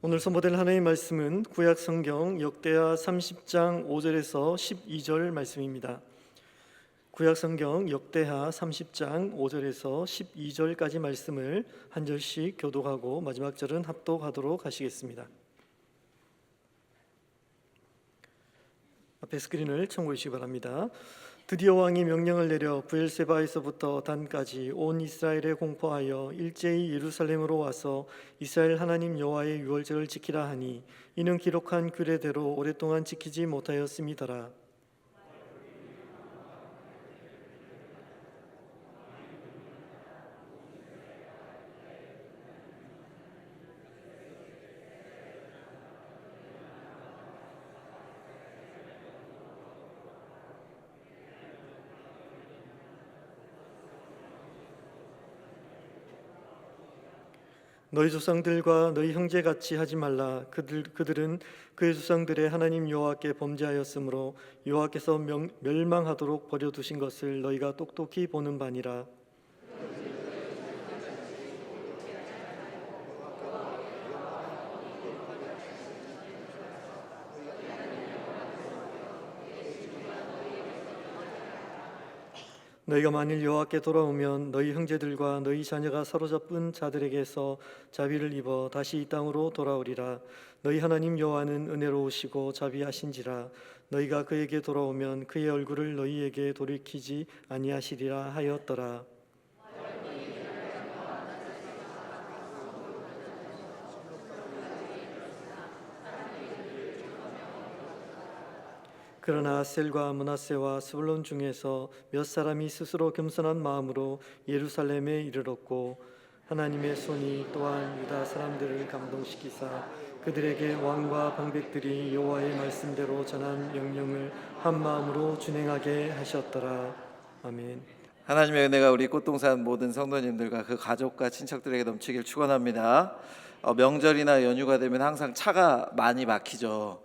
오늘 선포될 하나님의 말씀은 구약 성경 역대하 30장 5절에서 12절 말씀입니다. 구약 성경 역대하 30장 5절에서 12절까지 말씀을 한 절씩 교독하고 마지막 절은 합독하도록 하시겠습니다. 앞에 스크린을 참고해 주시기 바랍니다. 드디어 왕이 명령을 내려 브엘세바에서부터 단까지 온 이스라엘에 공포하여 일제히 예루살렘으로 와서 이스라엘 하나님 여호와의 유월절을 지키라 하니 이는 기록한 규례대로 오랫동안 지키지 못하였음이더라. 너희 조상들과 너희 형제같이 하지 말라. 그들은 그의 조상들의 하나님 여호와께 범죄하였으므로 여호와께서 멸망하도록 버려두신 것을 너희가 똑똑히 보는 바니라. 너희가 만일 여호와께 돌아오면 너희 형제들과 너희 자녀가 사로잡은 자들에게서 자비를 입어 다시 이 땅으로 돌아오리라. 너희 하나님 여호와는 은혜로우시고 자비하신지라. 너희가 그에게 돌아오면 그의 얼굴을 너희에게 돌이키지 아니하시리라 하였더라. 그러나 셀과 므낫세와 스불론 중에서 몇 사람이 스스로 겸손한 마음으로 예루살렘에 이르렀고 하나님의 손이 또한 유다 사람들을 감동시키사 그들에게 왕과 방백들이 여호와의 말씀대로 전한 명령을 한 마음으로 준행하게 하셨더라. 아멘. 하나님의 은혜가 우리 꽃동산 모든 성도님들과 그 가족과 친척들에게 넘치길 축원합니다. 명절이나 연휴가 되면 항상 차가 많이 막히죠.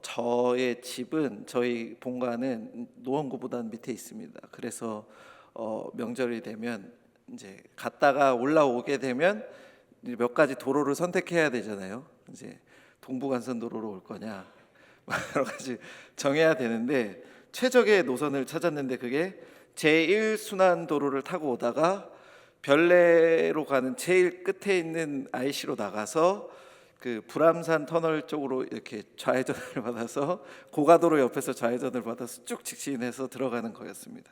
저의 집은 저희 본가는 노원구보다는 밑에 있습니다. 그래서 명절이 되면 이제 갔다가 올라오게 되면 몇 가지 도로를 선택해야 되잖아요. 이제 동부간선도로로 올 거냐 여러 가지 정해야 되는데 최적의 노선을 찾았는데 그게 제1순환도로를 타고 오다가 별내로 가는 제일 끝에 있는 IC로 나가서 그 불암산 터널 쪽으로 이렇게 좌회전을 받아서 고가도로 옆에서 좌회전을 받아서 쭉 직진해서 들어가는 거였습니다.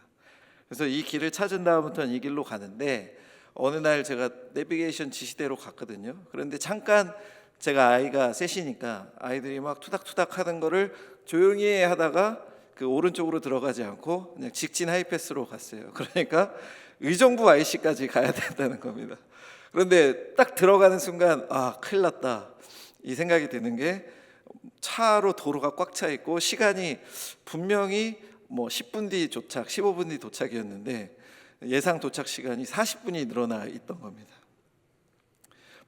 그래서 이 길을 찾은 다음부터는 이 길로 가는데 어느 날 제가 내비게이션 지시대로 갔거든요. 그런데 잠깐 제가 아이가 셋이니까 아이들이 막 투닥투닥 하는 거를 조용히 하다가 그 오른쪽으로 들어가지 않고 그냥 직진 하이패스로 갔어요. 그러니까 의정부 IC까지 가야 된다는 겁니다. 그런데 딱 들어가는 순간 큰일 났다 이 생각이 드는 게 차로 도로가 꽉 차 있고 시간이 분명히 10분 뒤 도착, 15분 뒤 도착이었는데 예상 도착 시간이 40분이 늘어나 있던 겁니다.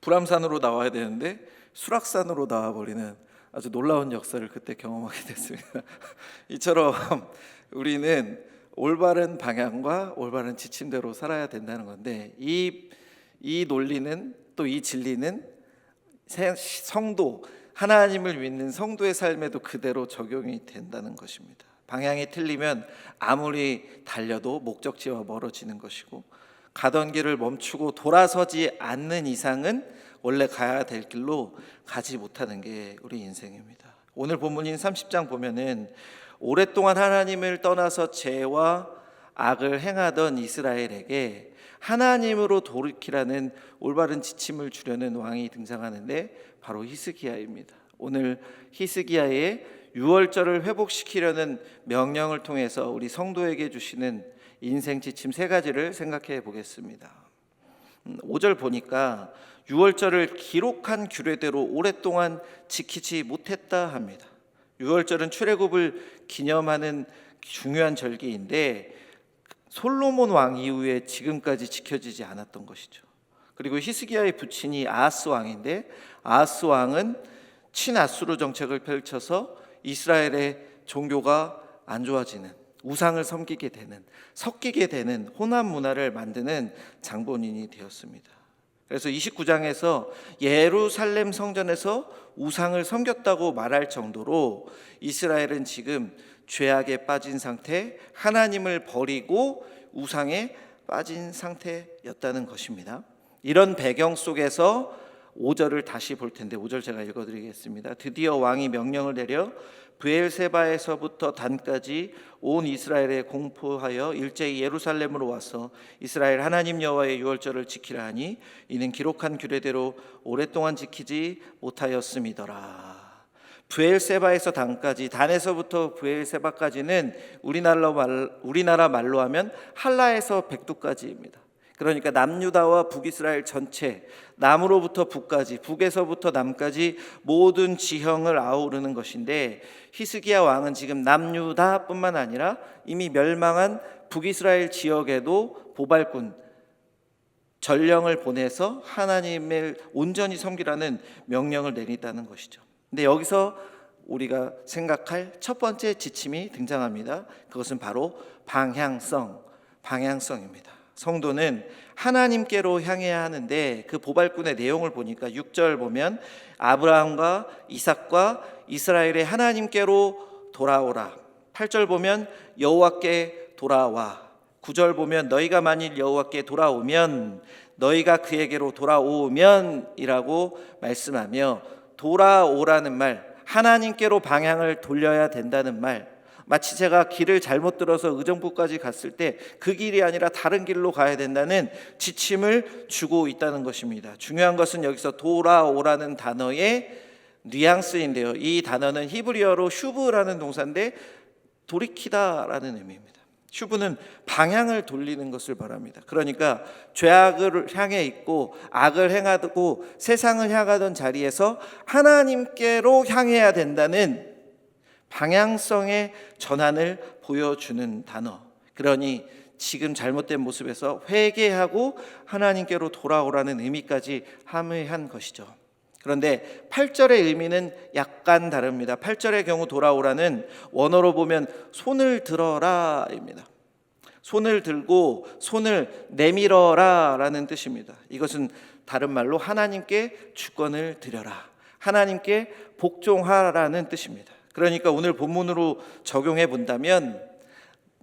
불암산으로 나와야 되는데 수락산으로 나와버리는 아주 놀라운 역사를 그때 경험하게 됐습니다. 이처럼 우리는 올바른 방향과 올바른 지침대로 살아야 된다는 건데 이 논리는 또 이 진리는 성도, 하나님을 믿는 성도의 삶에도 그대로 적용이 된다는 것입니다. 방향이 틀리면 아무리 달려도 목적지와 멀어지는 것이고 가던 길을 멈추고 돌아서지 않는 이상은 원래 가야 될 길로 가지 못하는 게 우리 인생입니다. 오늘 본문인 30장 보면은 오랫동안 하나님을 떠나서 죄와 악을 행하던 이스라엘에게 하나님으로 돌이키라는 올바른 지침을 주려는 왕이 등장하는데 바로 히스기야입니다. 오늘 히스기야의 유월절을 회복시키려는 명령을 통해서 우리 성도에게 주시는 인생 지침 3가지를 생각해 보겠습니다. 5절 보니까 유월절을 기록한 규례대로 오랫동안 지키지 못했다 합니다. 유월절은 출애굽을 기념하는 중요한 절기인데 솔로몬 왕 이후에 지금까지 지켜지지 않았던 것이죠. 그리고 히스기야의 부친이 아하스 왕인데 아하스 왕은 친아수르 정책을 펼쳐서 이스라엘의 종교가 안 좋아지는, 우상을 섬기게 되는, 섞이게 되는 혼합 문화를 만드는 장본인이 되었습니다. 그래서 29장에서 예루살렘 성전에서 우상을 섬겼다고 말할 정도로 이스라엘은 지금 죄악에 빠진 상태, 하나님을 버리고 우상에 빠진 상태였다는 것입니다. 이런 배경 속에서 5절을 다시 볼 텐데 5절 제가 읽어드리겠습니다. 드디어 왕이 명령을 내려 브엘세바에서부터 단까지 온 이스라엘에 공포하여 일제히 예루살렘으로 와서 이스라엘 하나님 여호와의 유월절을 지키라 하니 이는 기록한 규례대로 오랫동안 지키지 못하였음이더라. 브엘세바에서 단까지, 단에서부터 브엘세바까지는 우리나라 말로 하면 할라에서 백두까지입니다. 그러니까 남유다와 북이스라엘 전체, 남으로부터 북까지, 북에서부터 남까지 모든 지형을 아우르는 것인데, 히스기야 왕은 지금 남유다뿐만 아니라 이미 멸망한 북이스라엘 지역에도 보발군 전령을 보내서 하나님을 온전히 섬기라는 명령을 내린다는 것이죠. 근데 여기서 우리가 생각할 첫 번째 지침이 등장합니다. 그것은 바로 방향성입니다. 성도는 하나님께로 향해야 하는데, 그 보발꾼의 내용을 보니까 6절 보면 아브라함과 이삭과 이스라엘의 하나님께로 돌아오라. 8절 보면 여호와께 돌아와. 9절 보면 너희가 만일 여호와께 돌아오면, 너희가 그에게로 돌아오면이라고 말씀하며, 돌아오라는 말, 하나님께로 방향을 돌려야 된다는 말, 마치 제가 길을 잘못 들어서 의정부까지 갔을 때 그 길이 아니라 다른 길로 가야 된다는 지침을 주고 있다는 것입니다. 중요한 것은 여기서 돌아오라는 단어의 뉘앙스인데요, 이 단어는 히브리어로 슈브라는 동사인데 돌이키다라는 의미입니다. 슈브는 방향을 돌리는 것을 말합니다. 그러니까 죄악을 향해 있고 악을 행하고 세상을 향하던 자리에서 하나님께로 향해야 된다는 방향성의 전환을 보여주는 단어. 그러니 지금 잘못된 모습에서 회개하고 하나님께로 돌아오라는 의미까지 함의한 것이죠. 그런데 8절의 의미는 약간 다릅니다. 8절의 경우 돌아오라는 원어로 보면 손을 들어라입니다. 손을 들고 손을 내밀어라라는 뜻입니다. 이것은 다른 말로 하나님께 주권을 드려라, 하나님께 복종하라는 뜻입니다. 그러니까 오늘 본문으로 적용해 본다면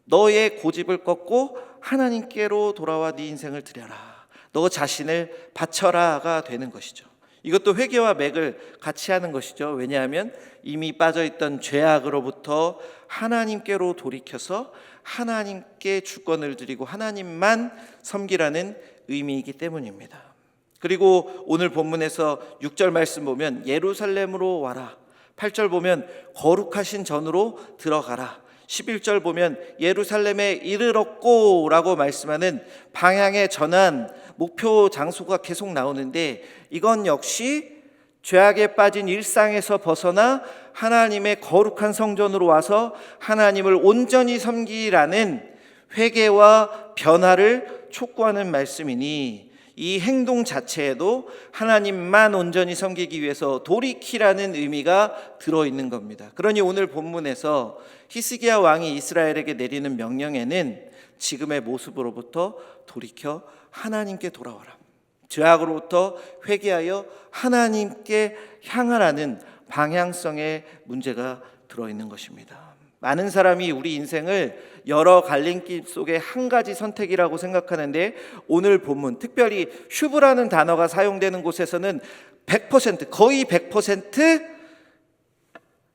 너의 고집을 꺾고 하나님께로 돌아와 네 인생을 드려라, 너 자신을 바쳐라가 되는 것이죠. 이것도 회개와 맥을 같이 하는 것이죠. 왜냐하면 이미 빠져있던 죄악으로부터 하나님께로 돌이켜서 하나님께 주권을 드리고 하나님만 섬기라는 의미이기 때문입니다. 그리고 오늘 본문에서 6절 말씀 보면 예루살렘으로 와라, 8절 보면 거룩하신 전으로 들어가라, 11절 보면 예루살렘에 이르렀고 라고 말씀하는 방향의 전환, 목표 장소가 계속 나오는데, 이건 역시 죄악에 빠진 일상에서 벗어나 하나님의 거룩한 성전으로 와서 하나님을 온전히 섬기라는 회개와 변화를 촉구하는 말씀이니, 이 행동 자체에도 하나님만 온전히 섬기기 위해서 돌이키라는 의미가 들어있는 겁니다. 그러니 오늘 본문에서 히스기야 왕이 이스라엘에게 내리는 명령에는 지금의 모습으로부터 돌이켜 하나님께 돌아와라, 죄악으로부터 회개하여 하나님께 향하라는 방향성의 문제가 들어있는 것입니다. 많은 사람이 우리 인생을 여러 갈림길 속에 한 가지 선택이라고 생각하는데, 오늘 본문 특별히 슈브라는 단어가 사용되는 곳에서는 100%, 거의 100%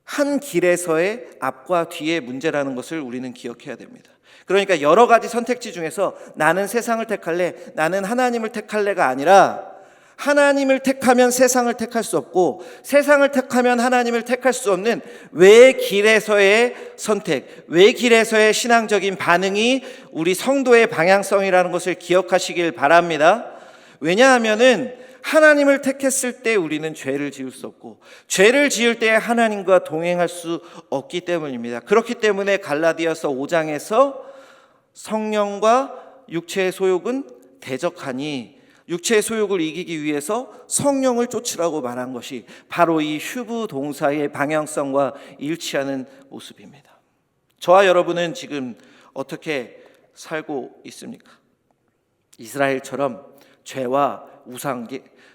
한 길에서의 앞과 뒤의 문제라는 것을 우리는 기억해야 됩니다. 그러니까 여러 가지 선택지 중에서 나는 세상을 택할래, 나는 하나님을 택할래가 아니라, 하나님을 택하면 세상을 택할 수 없고 세상을 택하면 하나님을 택할 수 없는 외길에서의 선택, 외길에서의 신앙적인 반응이 우리 성도의 방향성이라는 것을 기억하시길 바랍니다. 왜냐하면은 하나님을 택했을 때 우리는 죄를 지을 수 없고, 죄를 지을 때 하나님과 동행할 수 없기 때문입니다. 그렇기 때문에 갈라디아서 5장에서 성령과 육체의 소욕은 대적하니 육체의 소욕을 이기기 위해서 성령을 쫓으라고 말한 것이 바로 이 슈브 동사의 방향성과 일치하는 모습입니다. 저와 여러분은 지금 어떻게 살고 있습니까? 이스라엘처럼 죄와 우상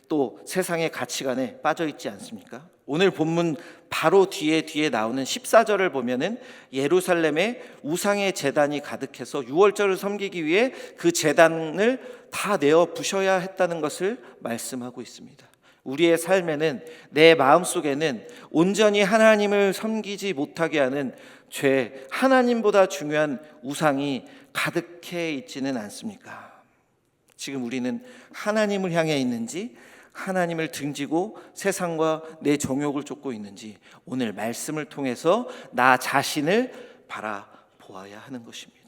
또 세상의 가치관에 빠져 있지 않습니까? 오늘 본문 바로 뒤에 나오는 14절을 보면은 예루살렘에 우상의 제단이 가득해서 유월절을 섬기기 위해 그 제단을 다 내어 부셔야 했다는 것을 말씀하고 있습니다. 우리의 삶에는, 내 마음속에는 온전히 하나님을 섬기지 못하게 하는 죄, 하나님보다 중요한 우상이 가득해 있지는 않습니까? 지금 우리는 하나님을 향해 있는지, 하나님을 등지고 세상과 내 정욕을 쫓고 있는지 오늘 말씀을 통해서 나 자신을 바라보아야 하는 것입니다.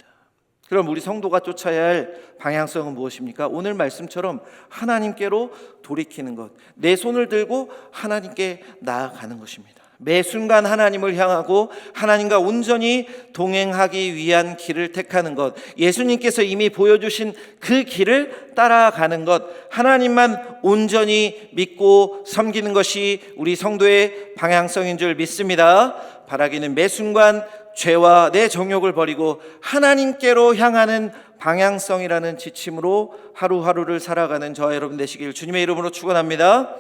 그럼 우리 성도가 쫓아야 할 방향성은 무엇입니까? 오늘 말씀처럼 하나님께로 돌이키는 것, 내 손을 들고 하나님께 나아가는 것입니다. 매 순간 하나님을 향하고 하나님과 온전히 동행하기 위한 길을 택하는 것, 예수님께서 이미 보여주신 그 길을 따라가는 것, 하나님만 온전히 믿고 섬기는 것이 우리 성도의 방향성인 줄 믿습니다. 바라기는 매 순간 죄와 내 정욕을 버리고 하나님께로 향하는 방향성이라는 지침으로 하루하루를 살아가는 저와 여러분 되시길 주님의 이름으로 축원합니다.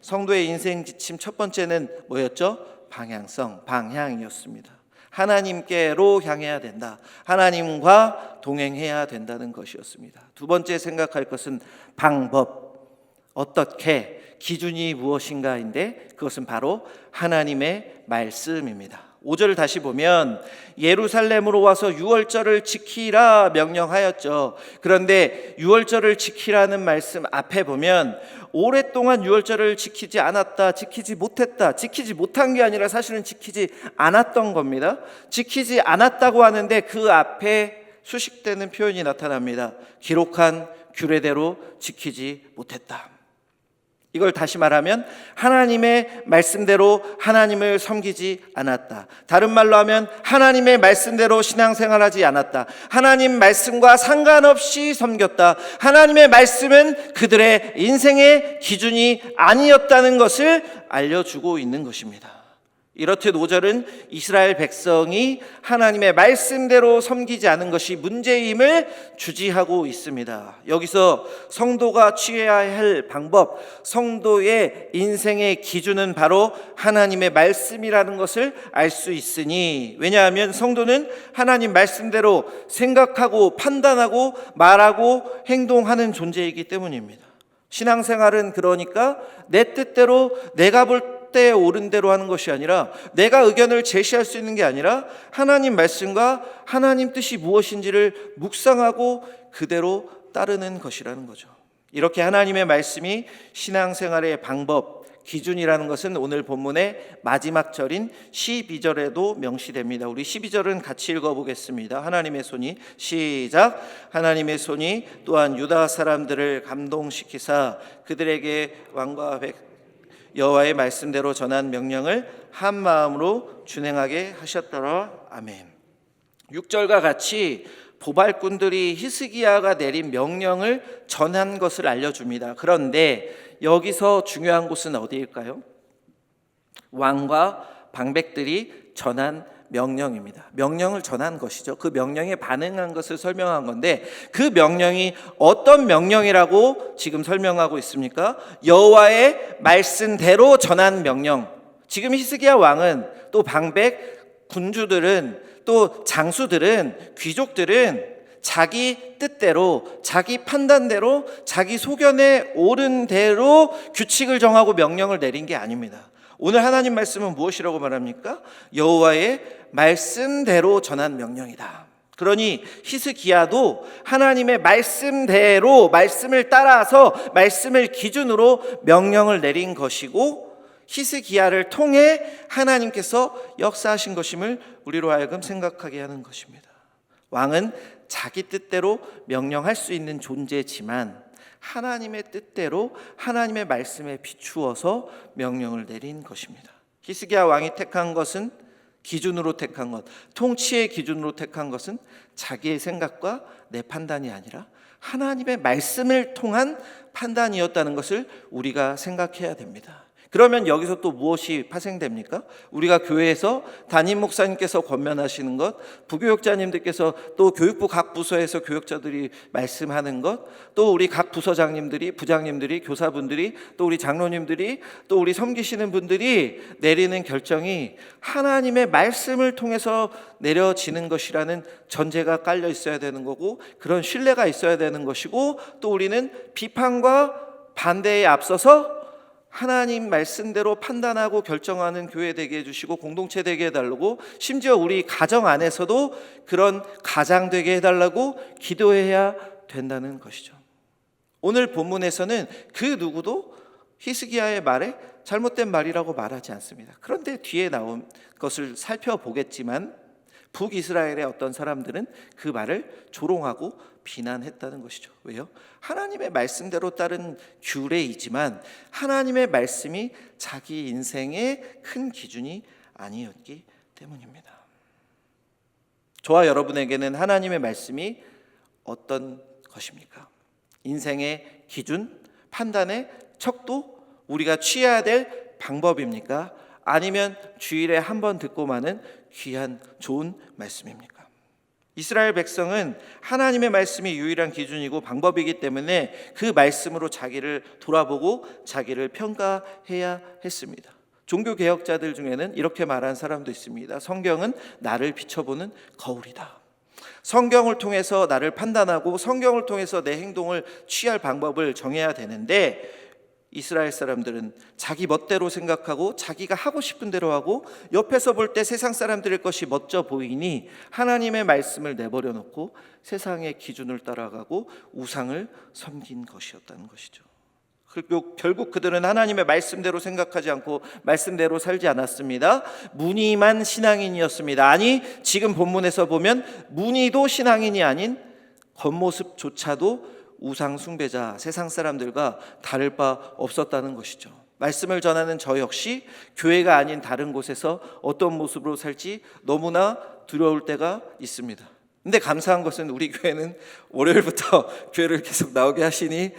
성도의 인생 지침 첫 번째는 뭐였죠? 방향성, 방향이었습니다. 하나님께로 향해야 된다. 하나님과 동행해야 된다는 것이었습니다. 두 번째 생각할 것은 방법, 어떻게, 기준이 무엇인가인데 그것은 바로 하나님의 말씀입니다. 5절을 다시 보면 예루살렘으로 와서 유월절을 지키라 명령하였죠. 그런데 유월절을 지키라는 말씀 앞에 보면 오랫동안 유월절을 지키지 않았다, 지키지 못했다, 지키지 못한 게 아니라 사실은 지키지 않았던 겁니다. 지키지 않았다고 하는데 그 앞에 수식되는 표현이 나타납니다. 기록한 규례대로 지키지 못했다. 이걸 다시 말하면 하나님의 말씀대로 하나님을 섬기지 않았다. 다른 말로 하면 하나님의 말씀대로 신앙생활하지 않았다. 하나님 말씀과 상관없이 섬겼다. 하나님의 말씀은 그들의 인생의 기준이 아니었다는 것을 알려주고 있는 것입니다. 이렇듯 5절은 이스라엘 백성이 하나님의 말씀대로 섬기지 않은 것이 문제임을 주지하고 있습니다. 여기서 성도가 취해야 할 방법, 성도의 인생의 기준은 바로 하나님의 말씀이라는 것을 알 수 있으니, 왜냐하면 성도는 하나님 말씀대로 생각하고 판단하고 말하고 행동하는 존재이기 때문입니다. 신앙생활은 그러니까 내 뜻대로 내가 볼 때 옳은 대로 하는 것이 아니라, 내가 의견을 제시할 수 있는 게 아니라 하나님 말씀과 하나님 뜻이 무엇인지를 묵상하고 그대로 따르는 것이라는 거죠. 이렇게 하나님의 말씀이 신앙생활의 방법, 기준이라는 것은 오늘 본문의 마지막 절인 12절에도 명시됩니다. 우리 12절은 같이 읽어보겠습니다. 하나님의 손이, 시작. 하나님의 손이 또한 유다 사람들을 감동시키사 그들에게 왕과 여호와의 말씀대로 전한 명령을 한 마음으로 준행하게 하셨더라. 아멘. 6절과 같이 보발꾼들이 히스기야가 내린 명령을 전한 것을 알려줍니다. 그런데 여기서 중요한 곳은 어디일까요? 왕과 방백들이 전한 명령입니다. 명령을 전한 것이죠. 그 명령에 반응한 것을 설명한 건데, 그 명령이 어떤 명령이라고 지금 설명하고 있습니까? 여호와의 말씀대로 전한 명령. 지금 히스기야 왕은, 또 방백 군주들은, 또 장수들은, 귀족들은 자기 뜻대로, 자기 판단대로, 자기 소견에 옳은 대로 규칙을 정하고 명령을 내린 게 아닙니다. 오늘 하나님 말씀은 무엇이라고 말합니까? 여호와의 말씀대로 전한 명령이다. 그러니 히스기야도 하나님의 말씀대로, 말씀을 따라서, 말씀을 기준으로 명령을 내린 것이고, 히스기야를 통해 하나님께서 역사하신 것임을 우리로 하여금 생각하게 하는 것입니다. 왕은 자기 뜻대로 명령할 수 있는 존재지만 하나님의 뜻대로 하나님의 말씀에 비추어서 명령을 내린 것입니다. 히스기야 왕이 택한 것은, 기준으로 택한 것, 통치의 기준으로 택한 것은 자기의 생각과 내 판단이 아니라 하나님의 말씀을 통한 판단이었다는 것을 우리가 생각해야 됩니다. 그러면 여기서 또 무엇이 파생됩니까? 우리가 교회에서 담임 목사님께서 권면하시는 것, 부교육자님들께서 또 교육부 각 부서에서 교육자들이 말씀하는 것, 또 우리 각 부서장님들이, 부장님들이, 교사분들이, 또 우리 장로님들이, 또 우리 섬기시는 분들이 내리는 결정이 하나님의 말씀을 통해서 내려지는 것이라는 전제가 깔려 있어야 되는 거고, 그런 신뢰가 있어야 되는 것이고, 또 우리는 비판과 반대에 앞서서 하나님 말씀대로 판단하고 결정하는 교회 되게 해주시고 공동체 되게 해달라고, 심지어 우리 가정 안에서도 그런 가장 되게 해달라고 기도해야 된다는 것이죠. 오늘 본문에서는 그 누구도 히스기야의 말에 잘못된 말이라고 말하지 않습니다. 그런데 뒤에 나온 것을 살펴보겠지만 북이스라엘의 어떤 사람들은 그 말을 조롱하고 비난했다는 것이죠. 왜요? 하나님의 말씀대로 따른 규례이지만 하나님의 말씀이 자기 인생의 큰 기준이 아니었기 때문입니다. 저와 여러분에게는 하나님의 말씀이 어떤 것입니까? 인생의 기준, 판단의 척도, 우리가 취해야 될 방법입니까? 아니면 주일에 한 번 듣고 마는 귀한 좋은 말씀입니까? 이스라엘 백성은 하나님의 말씀이 유일한 기준이고 방법이기 때문에 그 말씀으로 자기를 돌아보고 자기를 평가해야 했습니다. 종교개혁자들 중에는 이렇게 말한 사람도 있습니다. 성경은 나를 비춰보는 거울이다. 성경을 통해서 나를 판단하고 성경을 통해서 내 행동을 취할 방법을 정해야 되는데, 이스라엘 사람들은 자기 멋대로 생각하고 자기가 하고 싶은 대로 하고 옆에서 볼 때 세상 사람들의 것이 멋져 보이니 하나님의 말씀을 내버려 놓고 세상의 기준을 따라가고 우상을 섬긴 것이었다는 것이죠. 결국 그들은 하나님의 말씀대로 생각하지 않고 말씀대로 살지 않았습니다. 무늬만 신앙인이었습니다. 아니, 지금 본문에서 보면 무늬도 신앙인이 아닌 겉모습조차도 우상 숭배자, 세상 사람들과 다를 바 없었다는 것이죠. 말씀을 전하는 저 역시 교회가 아닌 다른 곳에서 어떤 모습으로 살지 너무나 두려울 때가 있습니다. 근데 감사한 것은 우리 교회는 월요일부터 교회를 계속 나오게 하시니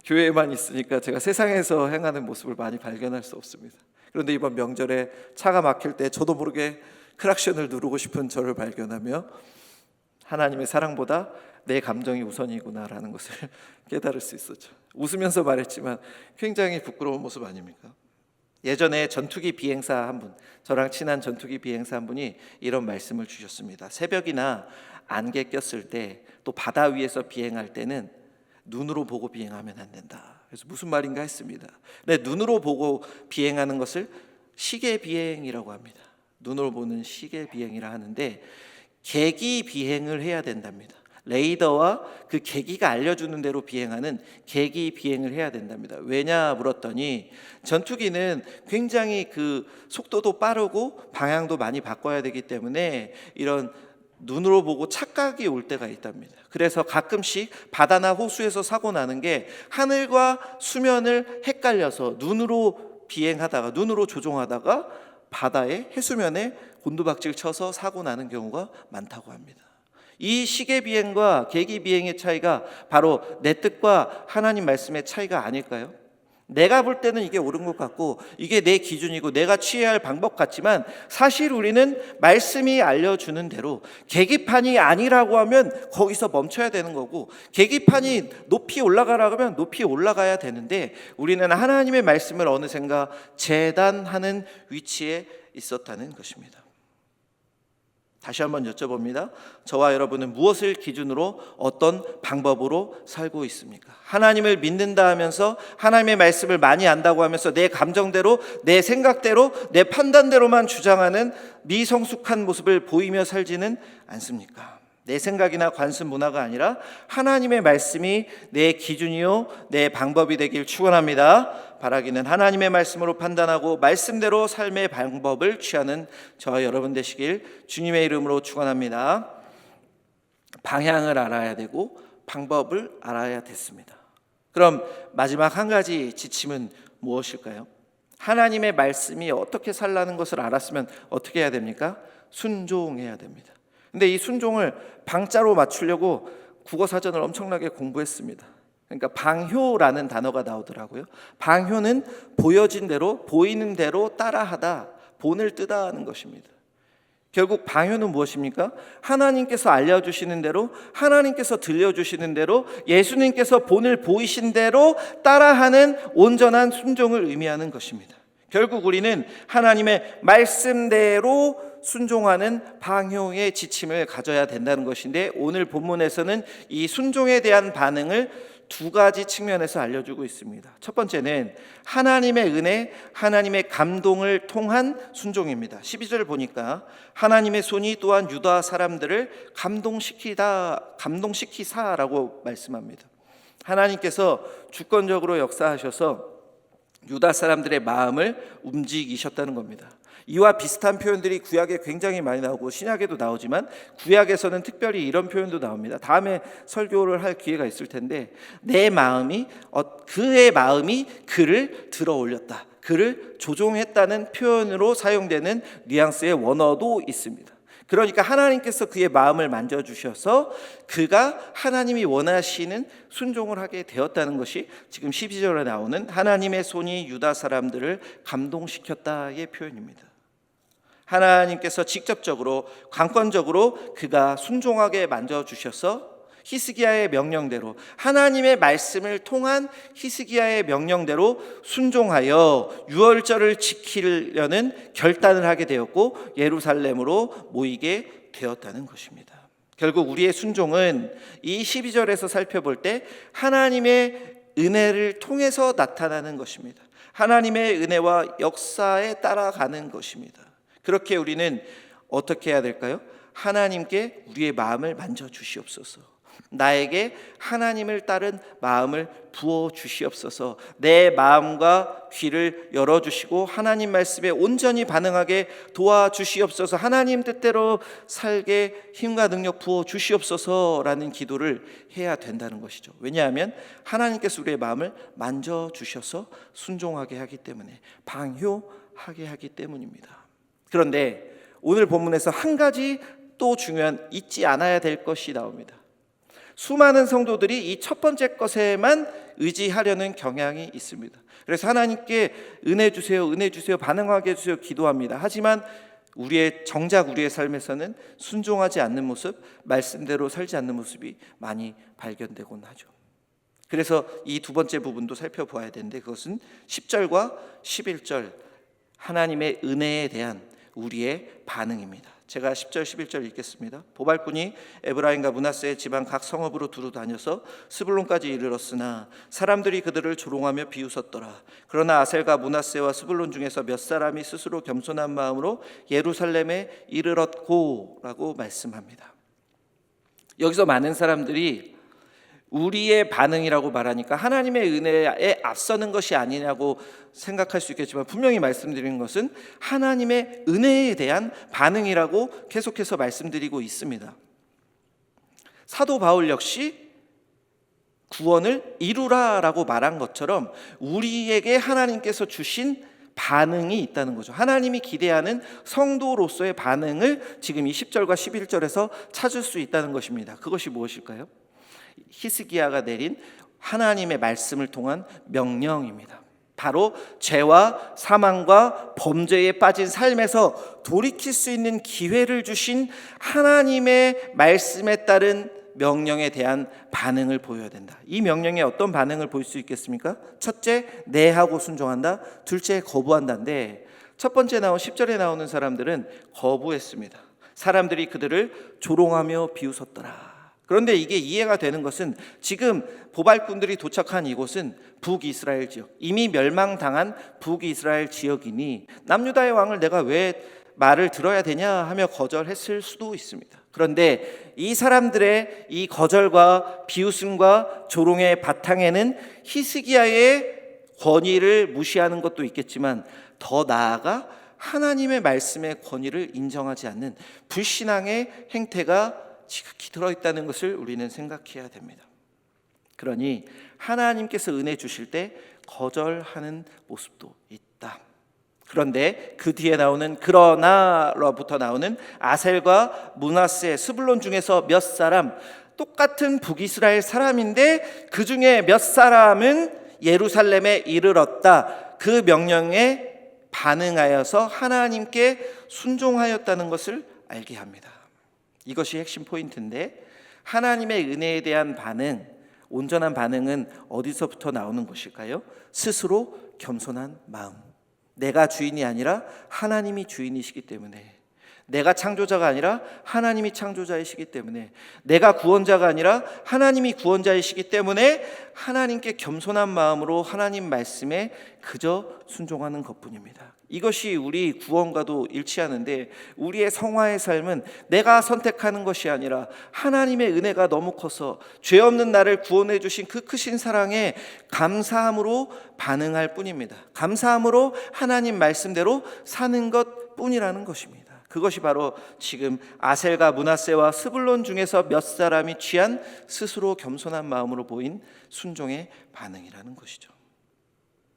교회에만 있으니까 제가 세상에서 행하는 모습을 많이 발견할 수 없습니다. 그런데 이번 명절에 차가 막힐 때 저도 모르게 크락션을 누르고 싶은 저를 발견하며 하나님의 사랑보다 내 감정이 우선이구나라는 것을 깨달을 수 있었죠. 웃으면서 말했지만 굉장히 부끄러운 모습 아닙니까? 예전에 전투기 비행사 한 분, 저랑 친한 전투기 비행사 한 분이 이런 말씀을 주셨습니다. 새벽이나 안개 꼈을 때, 또 바다 위에서 비행할 때는 눈으로 보고 비행하면 안 된다. 그래서 무슨 말인가 했습니다. 네, 눈으로 보고 비행하는 것을 시계 비행이라고 합니다. 눈으로 보는 시계 비행이라 하는데, 계기 비행을 해야 된답니다. 레이더와 그 계기가 알려주는 대로 비행하는 계기 비행을 해야 된답니다. 왜냐 물었더니 전투기는 굉장히 그 속도도 빠르고 방향도 많이 바꿔야 되기 때문에 이런 눈으로 보고 착각이 올 때가 있답니다. 그래서 가끔씩 바다나 호수에서 사고 나는 게 하늘과 수면을 헷갈려서 눈으로 비행하다가, 눈으로 조종하다가 바다에 해수면에 곤두박질 쳐서 사고 나는 경우가 많다고 합니다. 이 시계 비행과 계기 비행의 차이가 바로 내 뜻과 하나님 말씀의 차이가 아닐까요? 내가 볼 때는 이게 옳은 것 같고 이게 내 기준이고 내가 취해야 할 방법 같지만, 사실 우리는 말씀이 알려주는 대로 계기판이 아니라고 하면 거기서 멈춰야 되는 거고, 계기판이 높이 올라가라고 하면 높이 올라가야 되는데, 우리는 하나님의 말씀을 어느샌가 재단하는 위치에 있었다는 것입니다. 다시 한번 여쭤봅니다. 저와 여러분은 무엇을 기준으로, 어떤 방법으로 살고 있습니까? 하나님을 믿는다 하면서, 하나님의 말씀을 많이 안다고 하면서 내 감정대로, 내 생각대로, 내 판단대로만 주장하는 미성숙한 모습을 보이며 살지는 않습니까? 내 생각이나 관습 문화가 아니라 하나님의 말씀이 내 기준이요 내 방법이 되길 축원합니다. 바라기는 하나님의 말씀으로 판단하고 말씀대로 삶의 방법을 취하는 저와 여러분 되시길 주님의 이름으로 축원합니다. 방향을 알아야 되고 방법을 알아야 됐습니다. 그럼 마지막 한 가지 지침은 무엇일까요? 하나님의 말씀이 어떻게 살라는 것을 알았으면 어떻게 해야 됩니까? 순종해야 됩니다. 근데 이 순종을 방자로 맞추려고 국어사전을 엄청나게 공부했습니다. 그러니까 방효라는 단어가 나오더라고요. 방효는 보여진 대로, 보이는 대로 따라하다, 본을 뜨다 하는 것입니다. 결국 방효는 무엇입니까? 하나님께서 알려주시는 대로, 하나님께서 들려주시는 대로, 예수님께서 본을 보이신 대로 따라하는 온전한 순종을 의미하는 것입니다. 결국 우리는 하나님의 말씀대로 순종하는 방효의 지침을 가져야 된다는 것인데, 오늘 본문에서는 이 순종에 대한 반응을 두 가지 측면에서 알려주고 있습니다. 첫 번째는 하나님의 은혜, 하나님의 감동을 통한 순종입니다. 12절 보니까 하나님의 손이 또한 유다 사람들을 감동시키사라고 말씀합니다. 하나님께서 주권적으로 역사하셔서 유다 사람들의 마음을 움직이셨다는 겁니다. 이와 비슷한 표현들이 구약에 굉장히 많이 나오고 신약에도 나오지만 구약에서는 특별히 이런 표현도 나옵니다. 다음에 설교를 할 기회가 있을 텐데, 내 마음이 그의 마음이 그를 들어 올렸다, 그를 조종했다는 표현으로 사용되는 뉘앙스의 원어도 있습니다. 그러니까 하나님께서 그의 마음을 만져주셔서 그가 하나님이 원하시는 순종을 하게 되었다는 것이 지금 12절에 나오는 하나님의 손이 유다 사람들을 감동시켰다의 표현입니다. 하나님께서 직접적으로 강권적으로 그가 순종하게 만져주셔서 히스기야의 명령대로, 하나님의 말씀을 통한 히스기야의 명령대로 순종하여 유월절을 지키려는 결단을 하게 되었고 예루살렘으로 모이게 되었다는 것입니다. 결국 우리의 순종은 이 12절에서 살펴볼 때 하나님의 은혜를 통해서 나타나는 것입니다. 하나님의 은혜와 역사에 따라가는 것입니다. 그렇게 우리는 어떻게 해야 될까요? 하나님께 우리의 마음을 만져주시옵소서, 나에게 하나님을 따른 마음을 부어주시옵소서, 내 마음과 귀를 열어주시고 하나님 말씀에 온전히 반응하게 도와주시옵소서, 하나님 뜻대로 살게 힘과 능력 부어주시옵소서라는 기도를 해야 된다는 것이죠. 왜냐하면 하나님께서 우리의 마음을 만져주셔서 순종하게 하기 때문에, 방효하게 하기 때문입니다. 그런데 오늘 본문에서 한 가지 또 중요한, 잊지 않아야 될 것이 나옵니다. 수많은 성도들이 이 첫 번째 것에만 의지하려는 경향이 있습니다. 그래서 하나님께 은혜 주세요, 은혜 주세요, 반응하게 해주세요 기도합니다. 하지만 정작 우리의 삶에서는 순종하지 않는 모습, 말씀대로 살지 않는 모습이 많이 발견되곤 하죠. 그래서 이 두 번째 부분도 살펴봐야 되는데, 그것은 10절과 11절 하나님의 은혜에 대한 우리의 반응입니다. 제가 10절 11절 읽겠습니다. 보발꾼이 에브라임과 므낫세의 지방 각 성읍으로 두루 다녀서 스불론까지 이르렀으나 사람들이 그들을 조롱하며 비웃었더라. 그러나 아셀과 므낫세와 스불론 중에서 몇 사람이 스스로 겸손한 마음으로 예루살렘에 이르렀고 라고 말씀합니다. 여기서 많은 사람들이 우리의 반응이라고 말하니까 하나님의 은혜에 앞서는 것이 아니냐고 생각할 수 있겠지만, 분명히 말씀드린 것은 하나님의 은혜에 대한 반응이라고 계속해서 말씀드리고 있습니다. 사도 바울 역시 구원을 이루라라고 말한 것처럼 우리에게 하나님께서 주신 반응이 있다는 거죠. 하나님이 기대하는 성도로서의 반응을 지금 이 10절과 11절에서 찾을 수 있다는 것입니다. 그것이 무엇일까요? 히스기야가 내린 하나님의 말씀을 통한 명령입니다. 바로 죄와 사망과 범죄에 빠진 삶에서 돌이킬 수 있는 기회를 주신 하나님의 말씀에 따른 명령에 대한 반응을 보여야 된다. 이 명령에 어떤 반응을 보일 수 있겠습니까? 첫째, 네 하고 순종한다. 둘째, 거부한다인데, 첫 번째 나온 10절에 나오는 사람들은 거부했습니다. 사람들이 그들을 조롱하며 비웃었더라. 그런데 이게 이해가 되는 것은 지금 보발꾼들이 도착한 이곳은 북이스라엘 지역, 이미 멸망당한 북이스라엘 지역이니 남유다의 왕을 내가 왜 말을 들어야 되냐 하며 거절했을 수도 있습니다. 그런데 이 사람들의 이 거절과 비웃음과 조롱의 바탕에는 히스기야의 권위를 무시하는 것도 있겠지만, 더 나아가 하나님의 말씀의 권위를 인정하지 않는 불신앙의 행태가 지극히 들어있다는 것을 우리는 생각해야 됩니다. 그러니 하나님께서 은혜 주실 때 거절하는 모습도 있다. 그런데 그 뒤에 나오는 그러나로부터 나오는 아셀과 므낫세, 스불론 중에서 몇 사람, 똑같은 북이스라엘 사람인데 그 중에 몇 사람은 예루살렘에 이르렀다. 그 명령에 반응하여서 하나님께 순종하였다는 것을 알게 합니다. 이것이 핵심 포인트인데, 하나님의 은혜에 대한 반응, 온전한 반응은 어디서부터 나오는 것일까요? 스스로 겸손한 마음. 내가 주인이 아니라 하나님이 주인이시기 때문에, 내가 창조자가 아니라 하나님이 창조자이시기 때문에, 내가 구원자가 아니라 하나님이 구원자이시기 때문에 하나님께 겸손한 마음으로 하나님 말씀에 그저 순종하는 것뿐입니다. 이것이 우리 구원과도 일치하는데, 우리의 성화의 삶은 내가 선택하는 것이 아니라 하나님의 은혜가 너무 커서 죄 없는 나를 구원해 주신 그 크신 사랑에 감사함으로 반응할 뿐입니다. 감사함으로 하나님 말씀대로 사는 것뿐이라는 것입니다. 그것이 바로 지금 아셀과 므낫세와 스불론 중에서 몇 사람이 취한 스스로 겸손한 마음으로 보인 순종의 반응이라는 것이죠.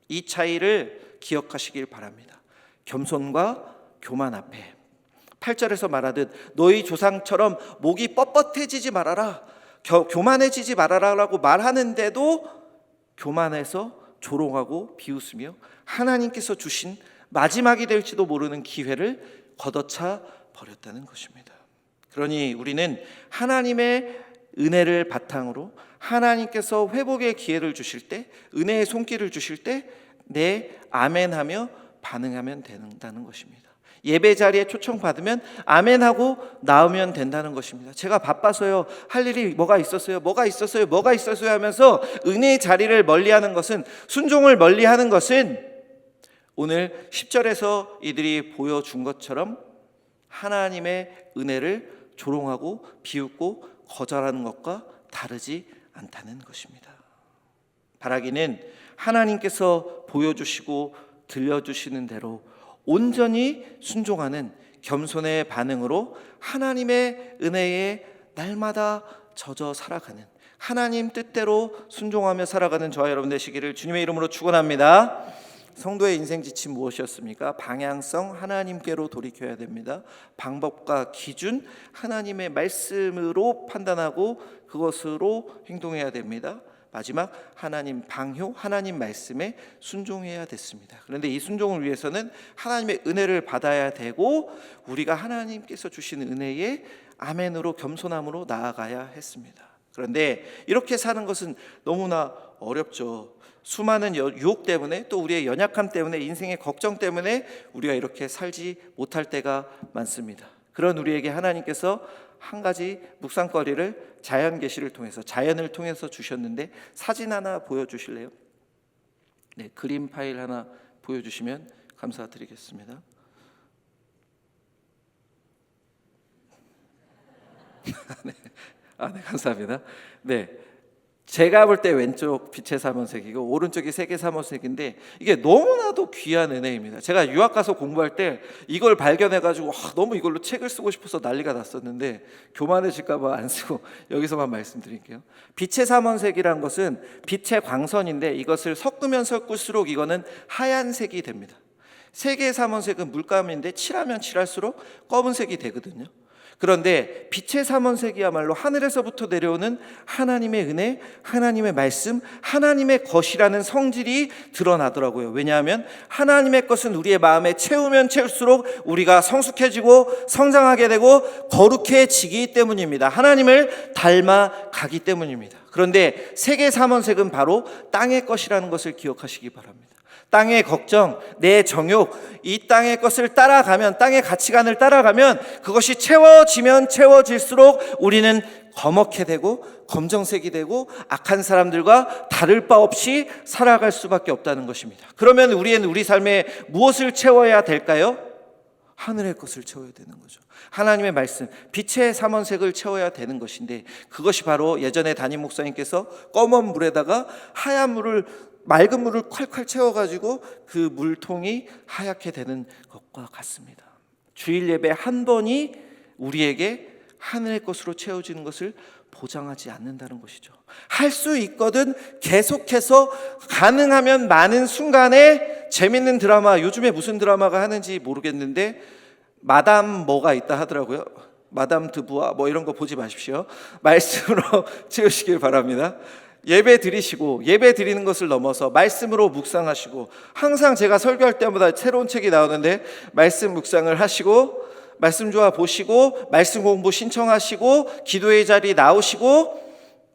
이 차이를 기억하시길 바랍니다. 겸손과 교만 앞에 8절에서 말하듯 너희 조상처럼 목이 뻣뻣해지지 말아라, 교만해지지 말아라 라고 말하는데도 교만해서 조롱하고 비웃으며 하나님께서 주신 마지막이 될지도 모르는 기회를 걷어차 버렸다는 것입니다. 그러니 우리는 하나님의 은혜를 바탕으로 하나님께서 회복의 기회를 주실 때, 은혜의 손길을 주실 때 네, 아멘하며 반응하면 된다는 것입니다. 예배 자리에 초청받으면 아멘하고 나오면 된다는 것입니다. 제가 바빠서요, 할 일이 뭐가 있었어요 하면서 은혜의 자리를 멀리하는 것은, 순종을 멀리하는 것은 오늘 10절에서 이들이 보여준 것처럼 하나님의 은혜를 조롱하고 비웃고 거절하는 것과 다르지 않다는 것입니다. 바라기는 하나님께서 보여주시고 들려주시는 대로 온전히 순종하는 겸손의 반응으로 하나님의 은혜에 날마다 젖어 살아가는, 하나님 뜻대로 순종하며 살아가는 저와 여러분 되시기를 주님의 이름으로 축원합니다. 성도의 인생 지침 무엇이었습니까? 방향성, 하나님께로 돌이켜야 됩니다. 방법과 기준, 하나님의 말씀으로 판단하고 그것으로 행동해야 됩니다. 마지막, 하나님 방효, 하나님 말씀에 순종해야 됐습니다. 그런데 이 순종을 위해서는 하나님의 은혜를 받아야 되고, 우리가 하나님께서 주시는 은혜에 아멘으로 겸손함으로 나아가야 했습니다. 그런데 이렇게 사는 것은 너무나 어렵죠. 수많은 유혹 때문에, 또 우리의 연약함 때문에, 인생의 걱정 때문에 우리가 이렇게 살지 못할 때가 많습니다. 그런 우리에게 하나님께서 한 가지 묵상거리를 자연 계시를 통해서, 자연을 통해서 주셨는데, 사진 하나 보여주실래요? 네, 그림 파일 하나 보여주시면 감사드리겠습니다. 네, 네, 감사합니다. 네, 제가 볼 때 왼쪽 빛의 삼원색이고 오른쪽이 색의 삼원색인데, 이게 너무나도 귀한 은혜입니다. 제가 유학 가서 공부할 때 이걸 발견해가지고 너무 이걸로 책을 쓰고 싶어서 난리가 났었는데, 교만해질까 봐 안 쓰고 여기서만 말씀드릴게요. 빛의 삼원색이란 것은 빛의 광선인데, 이것을 섞으면 섞을수록 이거는 하얀색이 됩니다. 색의 삼원색은 물감인데 칠하면 칠할수록 검은색이 되거든요. 그런데 빛의 삼원색이야말로 하늘에서부터 내려오는 하나님의 은혜, 하나님의 말씀, 하나님의 것이라는 성질이 드러나더라고요. 왜냐하면 하나님의 것은 우리의 마음에 채우면 채울수록 우리가 성숙해지고 성장하게 되고 거룩해지기 때문입니다. 하나님을 닮아가기 때문입니다. 그런데 색의 삼원색은 바로 땅의 것이라는 것을 기억하시기 바랍니다. 땅의 걱정, 내 정욕, 이 땅의 것을 따라가면, 땅의 가치관을 따라가면 그것이 채워지면 채워질수록 우리는 거먹게 되고 검정색이 되고 악한 사람들과 다를 바 없이 살아갈 수밖에 없다는 것입니다. 그러면 우리는 우리 삶에 무엇을 채워야 될까요? 하늘의 것을 채워야 되는 거죠. 하나님의 말씀, 빛의 삼원색을 채워야 되는 것인데, 그것이 바로 예전에 담임 목사님께서 검은 물에다가 하얀 물을, 맑은 물을 콸콸 채워가지고 그 물통이 하얗게 되는 것과 같습니다. 주일 예배 한 번이 우리에게 하늘의 것으로 채워지는 것을 보장하지 않는다는 것이죠. 할 수 있거든 계속해서, 가능하면 많은 순간에 재밌는 드라마, 요즘에 무슨 드라마가 하는지 모르겠는데 마담 뭐가 있다 하더라고요. 마담 드부아 뭐 이런 거 보지 마십시오. 말씀으로 채우시길 바랍니다. 예배 드리시고 예배 드리는 것을 넘어서 말씀으로 묵상하시고, 항상 제가 설교할 때마다 새로운 책이 나오는데 말씀 묵상을 하시고 말씀 좋아 보시고 말씀 공부 신청하시고 기도의 자리 나오시고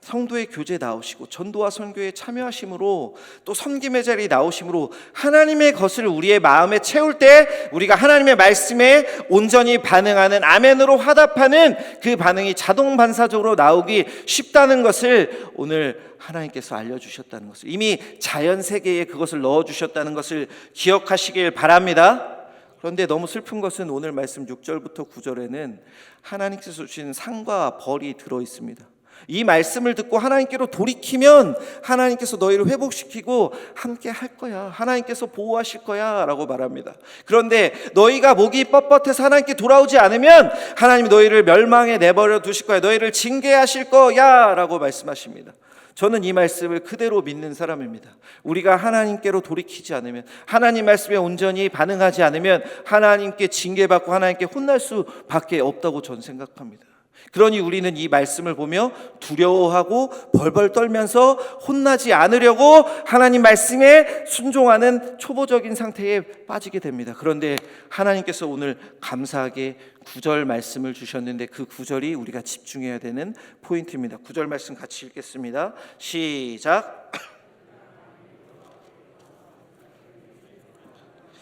성도의 교제 나오시고 전도와 선교에 참여하심으로 또 섬김의 자리 나오심으로 하나님의 것을 우리의 마음에 채울 때 우리가 하나님의 말씀에 온전히 반응하는, 아멘으로 화답하는 그 반응이 자동 반사적으로 나오기 쉽다는 것을 오늘 하나님께서 알려주셨다는 것을, 이미 자연 세계에 그것을 넣어주셨다는 것을 기억하시길 바랍니다. 그런데 너무 슬픈 것은 오늘 말씀 6절부터 9절에는 하나님께서 주신 상과 벌이 들어 있습니다. 이 말씀을 듣고 하나님께로 돌이키면 하나님께서 너희를 회복시키고 함께 할 거야, 하나님께서 보호하실 거야 라고 말합니다. 그런데 너희가 목이 뻣뻣해서 하나님께 돌아오지 않으면 하나님이 너희를 멸망에 내버려 두실 거야, 너희를 징계하실 거야 라고 말씀하십니다. 저는 이 말씀을 그대로 믿는 사람입니다. 우리가 하나님께로 돌이키지 않으면, 하나님 말씀에 온전히 반응하지 않으면 하나님께 징계받고 하나님께 혼날 수밖에 없다고 저는 생각합니다. 그러니 우리는 이 말씀을 보며 두려워하고 벌벌 떨면서 혼나지 않으려고 하나님 말씀에 순종하는 초보적인 상태에 빠지게 됩니다. 그런데 하나님께서 오늘 감사하게 9절 말씀을 주셨는데 그 9절이 우리가 집중해야 되는 포인트입니다. 9절 말씀 같이 읽겠습니다. 시작.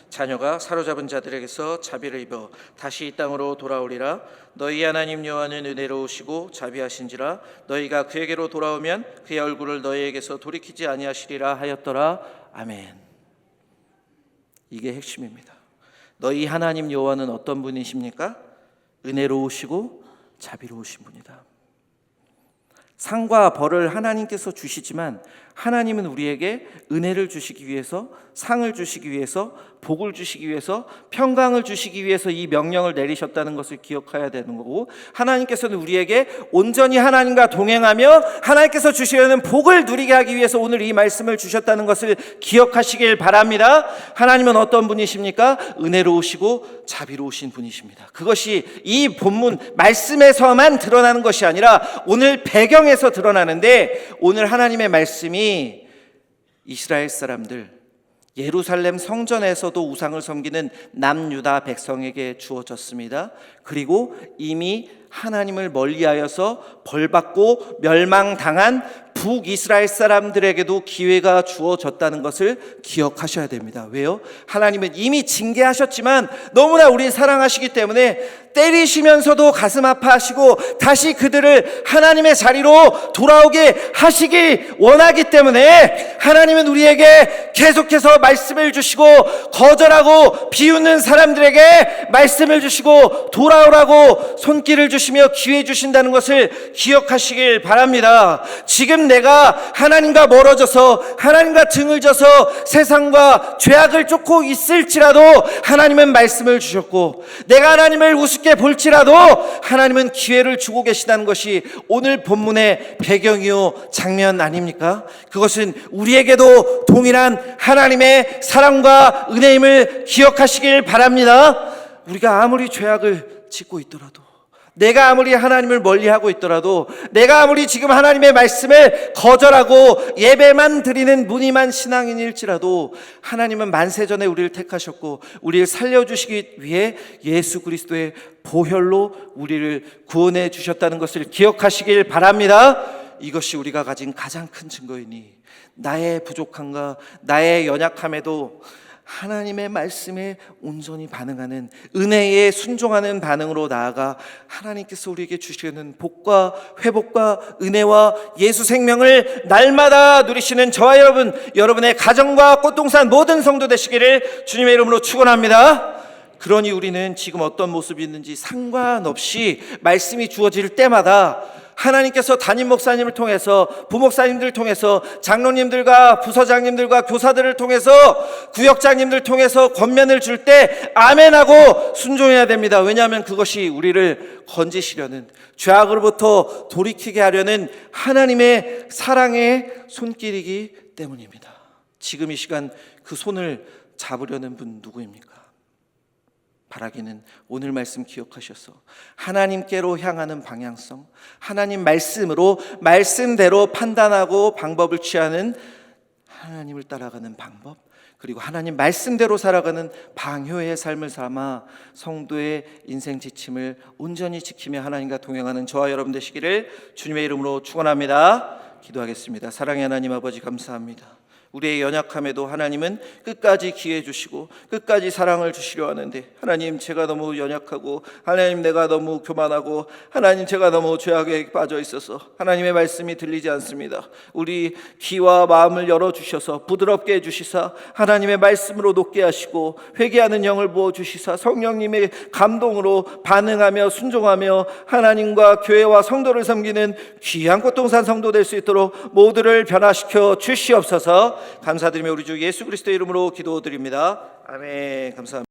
자녀가 사로잡은 자들에게서 자비를 입어 다시 이 땅으로 돌아오리라. 너희 하나님 여호와는 은혜로우시고 자비하신지라. 너희가 그에게로 돌아오면 그의 얼굴을 너희에게서 돌이키지 아니하시리라 하였더라. 아멘. 이게 핵심입니다. 너희 하나님 여호와는 어떤 분이십니까? 은혜로우시고 자비로우신 분이다. 상과 벌을 하나님께서 주시지만 하나님은 우리에게 은혜를 주시기 위해서, 상을 주시기 위해서, 복을 주시기 위해서, 평강을 주시기 위해서 이 명령을 내리셨다는 것을 기억해야 되는 거고, 하나님께서는 우리에게 온전히 하나님과 동행하며 하나님께서 주시려는 복을 누리게 하기 위해서 오늘 이 말씀을 주셨다는 것을 기억하시길 바랍니다. 하나님은 어떤 분이십니까? 은혜로우시고 자비로우신 분이십니다. 그것이 이 본문 말씀에서만 드러나는 것이 아니라 오늘 배경에서 드러나는데, 오늘 하나님의 말씀이 이스라엘 사람들, 예루살렘 성전에서도 우상을 섬기는 남유다 백성에게 주어졌습니다. 그리고 이미 하나님을 멀리하여서 벌받고 멸망당한 북이스라엘 사람들에게도 기회가 주어졌다는 것을 기억하셔야 됩니다. 왜요? 하나님은 이미 징계하셨지만 너무나 우리를 사랑하시기 때문에 때리시면서도 가슴 아파하시고 다시 그들을 하나님의 자리로 돌아오게 하시기 원하기 때문에 하나님은 우리에게 계속해서 말씀을 주시고, 거절하고 비웃는 사람들에게 말씀을 주시고 돌아오라고 손길을 주시며 기회 주신다는 것을 기억하시길 바랍니다. 지금 내가 하나님과 멀어져서 하나님과 등을 져서 세상과 죄악을 쫓고 있을지라도 하나님은 말씀을 주셨고, 내가 하나님을 우습게 볼지라도 하나님은 기회를 주고 계시다는 것이 오늘 본문의 배경이요 장면 아닙니까? 그것은 우리에게도 동일한 하나님의 사랑과 은혜임을 기억하시길 바랍니다. 우리가 아무리 죄악을 짓고 있더라도, 내가 아무리 하나님을 멀리하고 있더라도, 내가 아무리 지금 하나님의 말씀을 거절하고 예배만 드리는 무늬만 신앙인일지라도 하나님은 만세전에 우리를 택하셨고 우리를 살려주시기 위해 예수 그리스도의 보혈로 우리를 구원해 주셨다는 것을 기억하시길 바랍니다. 이것이 우리가 가진 가장 큰 증거이니 나의 부족함과 나의 연약함에도 하나님의 말씀에 온전히 반응하는, 은혜에 순종하는 반응으로 나아가 하나님께서 우리에게 주시는 복과 회복과 은혜와 예수 생명을 날마다 누리시는 저와 여러분의 가정과 꽃동산 모든 성도 되시기를 주님의 이름으로 축원합니다. 그러니 우리는 지금 어떤 모습이 있는지 상관없이 말씀이 주어질 때마다 하나님께서 담임 목사님을 통해서, 부목사님들을 통해서, 장로님들과 부서장님들과 교사들을 통해서, 구역장님들 통해서 권면을 줄 때 아멘하고 순종해야 됩니다. 왜냐하면 그것이 우리를 건지시려는, 죄악으로부터 돌이키게 하려는 하나님의 사랑의 손길이기 때문입니다. 지금 이 시간 그 손을 잡으려는 분 누구입니까? 바라기는 오늘 말씀 기억하셔서 하나님께로 향하는 방향성, 하나님 말씀으로 말씀대로 판단하고 방법을 취하는 하나님을 따라가는 방법, 그리고 하나님 말씀대로 살아가는 방효의 삶을 삼아 성도의 인생 지침을 온전히 지키며 하나님과 동행하는 저와 여러분 되시기를 주님의 이름으로 축원합니다. 기도하겠습니다. 사랑의 하나님 아버지, 감사합니다. 우리의 연약함에도 하나님은 끝까지 기회 주시고 끝까지 사랑을 주시려 하는데, 하나님 제가 너무 연약하고, 하나님 내가 너무 교만하고, 하나님 제가 너무 죄악에 빠져 있어서 하나님의 말씀이 들리지 않습니다. 우리 귀와 마음을 열어주셔서 부드럽게 해주시사 하나님의 말씀으로 높게 하시고 회개하는 영을 부어주시사 성령님의 감동으로 반응하며 순종하며 하나님과 교회와 성도를 섬기는 귀한 꽃동산 성도 될 수 있도록 모두를 변화시켜 주시옵소서. 감사드리며 우리 주 예수 그리스도의 이름으로 기도드립니다. 아멘. 감사합니다.